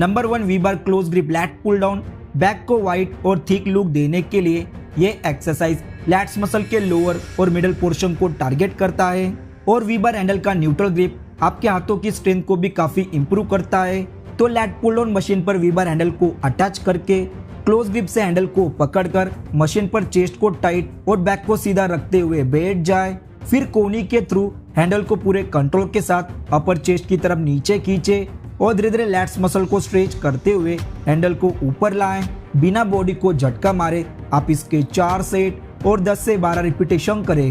Number 1 V bar close grip lat pull down. Back को wide और thick look देने के लिए ये एक्सरसाइज लैट्स मसल के लोअर और मिडल पोर्शन को टारगेट करता है। और वी बार हैंडल का न्यूट्रल ग्रिप आपके हाथों की स्ट्रेंथ को भी काफी इंप्रूव करता है। तो लैट पुल डाउन मशीन पर वी बार हैंडल को अटैच करके क्लोज ग्रिप से हैंडल को पकड़कर मशीन पर चेस्ट को टाइट और बैक को सीधा रखते हुए बैठ जाए। फिर कोनी के थ्रू हैंडल को पूरे कंट्रोल के साथ अपर चेस्ट की तरफ नीचे खींचे और धीरे धीरे लैट्स मसल को स्ट्रेच करते हुए हैंडल को ऊपर लाएं। बिना बॉडी को झटका मारे आप इसके 4 सेट और 10 से 12 रिपीटेशन करें।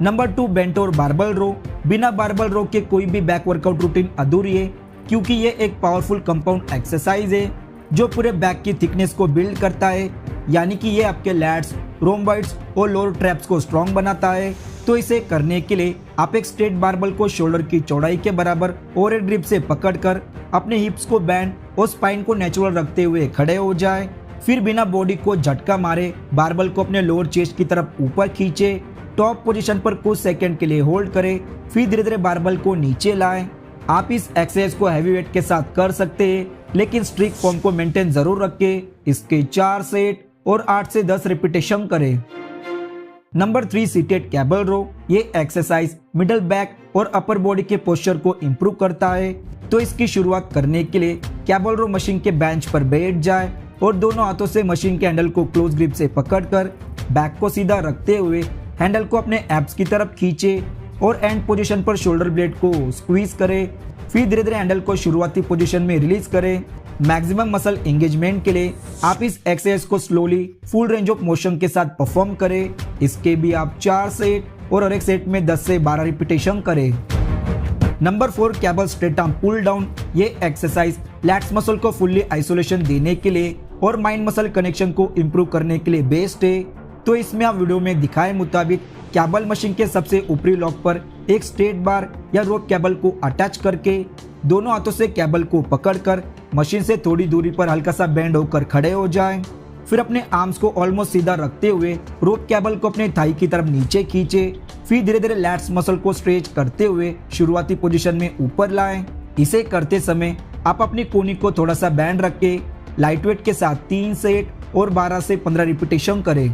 नंबर 2 बेंट और बारबल रो। बिना बारबल रो के कोई भी बैक वर्कआउट रूटीन अधूरी है, क्योंकि ये एक पावरफुल कंपाउंड एक्सरसाइज है जो पूरे बैक की थिकनेस को बिल्ड करता है, यानी कि ये आपके लैट्स, रोम्बॉइड्स और लोअर ट्रैप्स को स्ट्रॉन्ग बनाता है। तो इसे करने के लिए आप एक स्ट्रेट बारबल को शोल्डर की चौड़ाई के बराबर और एक ग्रिप से पकड़कर अपने हिप्स को बैंड और स्पाइन को नेचुरल रखते हुए खड़े हो जाए। फिर बिना बॉडी को झटका मारे बारबल को अपने लोअर चेस्ट की तरफ ऊपर खींचे, टॉप पोजीशन पर कुछ सेकंड के लिए होल्ड करें, फिर धीरे धीरे बारबल को नीचे लाएं। आप इस एक्सरसाइज को हैवी वेट के साथ कर सकते हैं, लेकिन स्ट्रिक्ट फॉर्म को मेंटेन जरूर रखें। इसके 4 सेट और 8 से 10 रिपीटेशन करें। नंबर 3 सीटेड कैबल रो। ये एक्सरसाइज मिडल बैक और अपर बॉडी के पोस्चर को इंप्रूव करता है। तो इसकी शुरुआत करने के लिए कैबल रो मशीन के बेंच पर बैठ जाए और दोनों हाथों से मशीन के हैंडल को क्लोज ग्रिप से पकड़कर बैक को सीधा रखते हुए हैंडल को अपने एब्स की तरफ खींचे और एंड पोजीशन पर शोल्डर ब्लेड को स्क्वीज करें। फिर धीरे धीरे हैंडल को शुरुआती पोजीशन में रिलीज करें। मैक्सिमम मसल एंगेजमेंट के लिए आप इस एक्सरसाइज को slowly full range of motion के साथ परफॉर्म करें। इसके भी आप 4 सेट और हर एक सेट में 10 से 12 रिपीटेशन करें। Number 4 cable straight arm pull down. ये एक्सरसाइज लैट्स मसल को फुल्ली आइसोलेशन देने के लिए और माइंड मसल कनेक्शन को इंप्रूव करने के लिए बेस्ट है। तो इसमें आप वीडियो में दिखाए मुताबिक कैबल मशीन के सबसे ऊपरी लॉक पर एक स्ट्रेट बार या रोप कैबल को अटैच करके दोनों हाथों से कैबल को पकड़कर मशीन से थोड़ी दूरी पर हल्का सा बेंड होकर खड़े हो जाएं। फिर अपने आर्म्स को ऑलमोस्ट सीधा रखते हुए रोप कैबल को अपने थाई की तरफ नीचे खींचे। फिर धीरे धीरे लैट्स मसल को स्ट्रेच करते हुए शुरुआती पोजीशन में ऊपर लाएं। इसे करते समय आप अपनी कोनी को थोड़ा सा बैंड रख के लाइट वेट के साथ 3 सेट और 12 से 15 रिपीटेशन करें।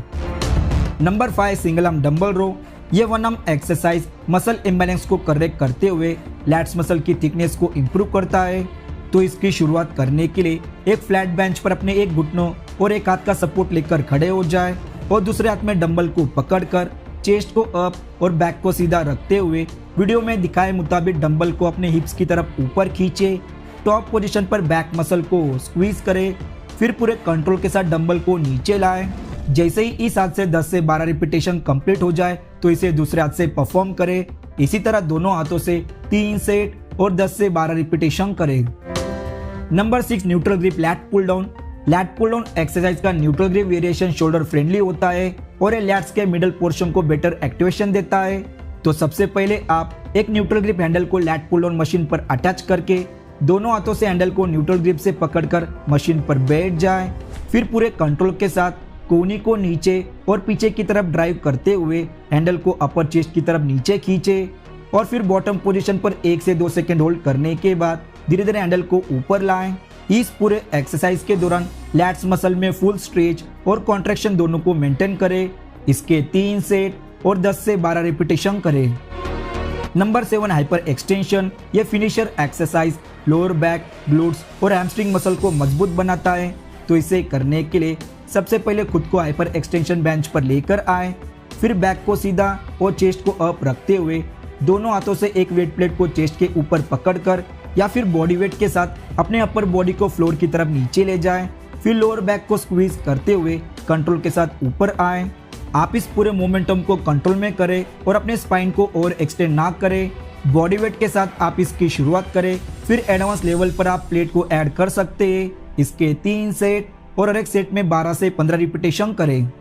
नंबर 5 सिंगल आर्म डंबल रो। ये one arm exercise muscle imbalance को करेक्ट करते हुए लैट्स मसल की थिकनेस को इंप्रूव करता है। तो इसकी शुरुआत करने के लिए एक फ्लैट बेंच पर अपने एक घुटनों और एक हाथ का सपोर्ट लेकर खड़े हो जाए और दूसरे हाथ में डंबल को पकड़कर चेस्ट को अप और बैक को सीधा रखते हुए वीडियो में दिखाए मुताबिक डंबल को अपने हिप्स की तरफ ऊपर खींचे। टॉप पोजीशन पर बैक मसल को स्क्वीज करें। फिर पूरे कंट्रोल के साथ डंबल को नीचे लाएं। जैसे ही इस हाथ से 10 से 12 रिपीटेशन कंप्लीट हो जाए तो इसे दूसरे हाथ से परफॉर्म करें। इसी तरह दोनों हाथों से 3 सेट और 10 से 12 रिपीटेशन करें। Number 6 neutral grip lat pull down. Lat pull down exercise का neutral grip variation shoulder friendly होता है और ये लैट्स के मिडल पोर्शन को बेटर एक्टिवेशन देता है। तो सबसे पहले आप एक न्यूट्रल ग्रिप हैंडल को लैट पुल डाउन मशीन पर अटैच करके दोनों हाथों से हैंडल को न्यूट्रल ग्रिप से पकड़कर मशीन पर बैठ जाएं। फिर पूरे कंट्रोल के साथ कोनी को नीचे और पीछे की तरफ ड्राइव करते हुए हैंडल को अपर चेस्ट की तरफ नीचे खींचे और फिर बॉटम पोजीशन पर 1 से 2 सेकंड होल्ड करने के बाद धीरे धीरे हैंडल को ऊपर लाएं। इस पूरे एक्सरसाइज के दौरान लैट्स मसल में फुल स्ट्रेच और कॉन्ट्रैक्शन दोनों को मेंटेन करें। इसके 3 सेट और 10 से 12 रिपीटेशन करें। Number 7 hyperextension. ये finisher exercise lower back, glutes और हैमस्ट्रिंग मसल को मजबूत बनाता है। तो इसे करने के लिए सबसे पहले खुद को हाइपर एक्सटेंशन बेंच पर लेकर आए। फिर बैक को सीधा और चेस्ट को अप रखते हुए दोनों हाथों से एक वेट प्लेट को चेस्ट के ऊपर पकड़कर या फिर बॉडी वेट के साथ अपने अपर बॉडी को फ्लोर की तरफ नीचे ले जाएं। फिर लोअर बैक को स्क्वीज करते हुए कंट्रोल के साथ ऊपर आएं। आप इस पूरे मोमेंटम को कंट्रोल में करें और अपने स्पाइन को ओवर एक्सटेंड ना करें। बॉडी वेट के साथ आप इसकी शुरुआत करें। फिर एडवांस लेवल पर आप प्लेट को ऐड कर सकते हैं। इसके 3 सेट और हर एक सेट में 12 से 15 रिपीटेशन करें।